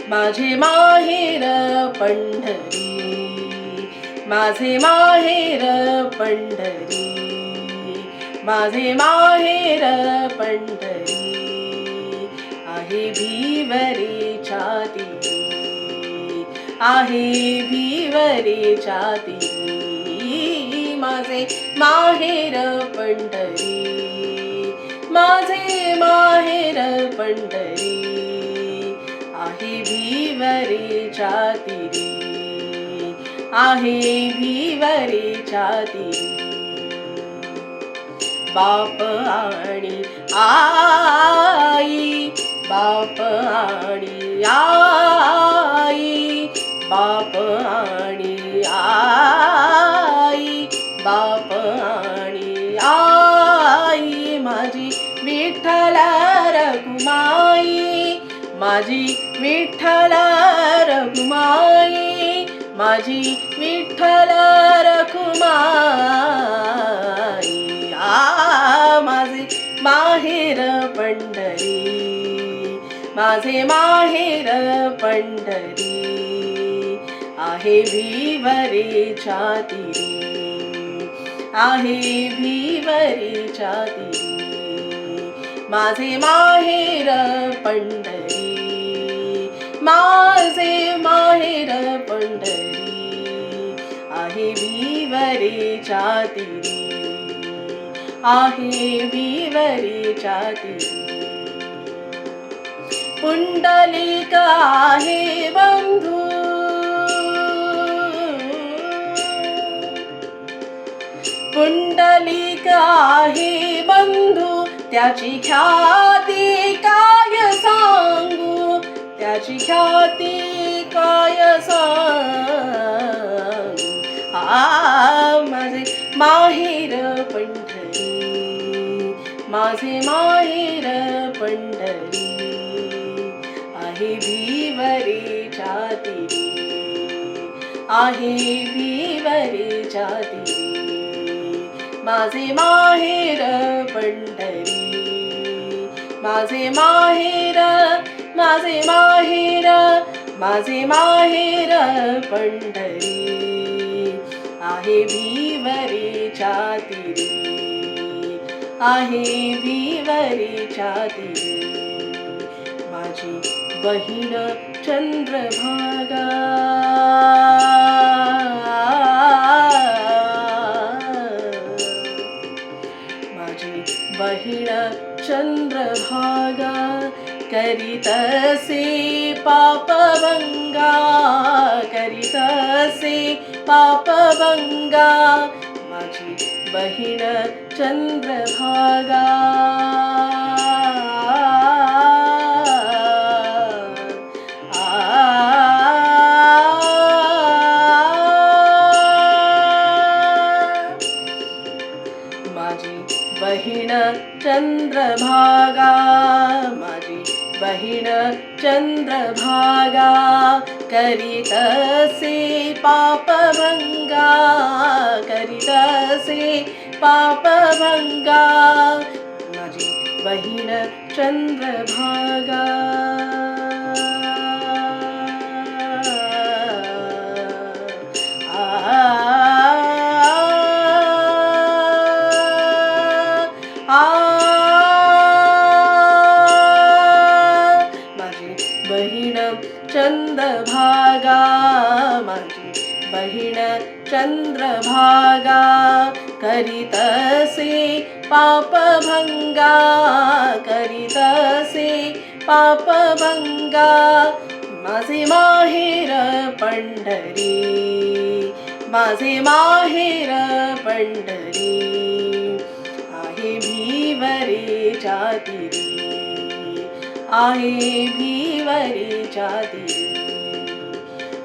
माझे माहेर पंढरी, माझे माहेर पंढरी, माझे माहेर पंढरी, आहे भिवरेच्या तीरी, आहे भिवरेच्या तीरी, माझे माहेर पंढरी, माझे माहेर पंढरी, आहे भिवरेच्या तीरी, आहे भिवरेच्या तीरी. बाप आणि आई, बाप आणि आई, बाप आणि आई, बाप आणि आई, माझी विठ्ठल रखुमाई, माझी विठ्ठल रखुमाई, माझी विठ्ठल रखुमाई. माझे माहेर पंढरी, माझे माहेर पंढरी, आहे भिवरेच्या तीरी, आहे भिवरेच्या तीरी, माझे माहेर पंढरी, माझे माहेर पंढरी, आहे भिवरेच्या तीरी, आहे भिवरेच्या तीरी. पुंडलिक आहे बंधू, पुंडलिक आहे बंधू, त्याची ख्याती काय सांगू, त्याची ख्याती काय सांगू. माझे माहेर पंढरी, माझे माहेर पंढरी, आहे भिवरेच्या तीरी, आहे भिवरेच्या तीरी, माझे माहेर पंढरी, माझे माहेर, माझे माहेर, माझे माहेर पंढरी, आहे भिवरेच्या तीरी, आहे भिवरेच्या तीरी. माझी बहीण चंद्रभागा, माझी बहीण चंद्रभागा, करीतसे पापभंगा, करीतसे पापभंगा, माझी बहीण चंद्रभागा. माझी बहीण चंद्रभागा, माझी बहीण चंद्रभागा, करीतसे पापभंगा, करीतसे पापभंगा, माझी बहीण चंद्रभागा. माझी बहीण चंद्रभागा, माझी बहीण चंद्रभागा, करीतसे पापभंगा, करीतसे पापभंगा, माझे माहेर पंढरी, माझे माहेर पंढरी, आहे भिवरेच्या तीरी, आहे भिवरेच्या तीरी.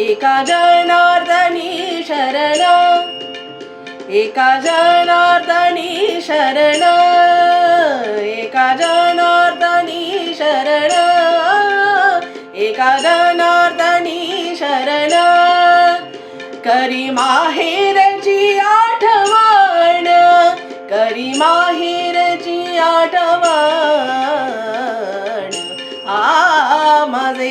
एका जनार्दनी शरण, एका जनार्दनी शरण, एका जनार्दनी शरण, एका जनार्दनी शरण, करी माहेरची आठवण, करी माहेरची आठवण. माझे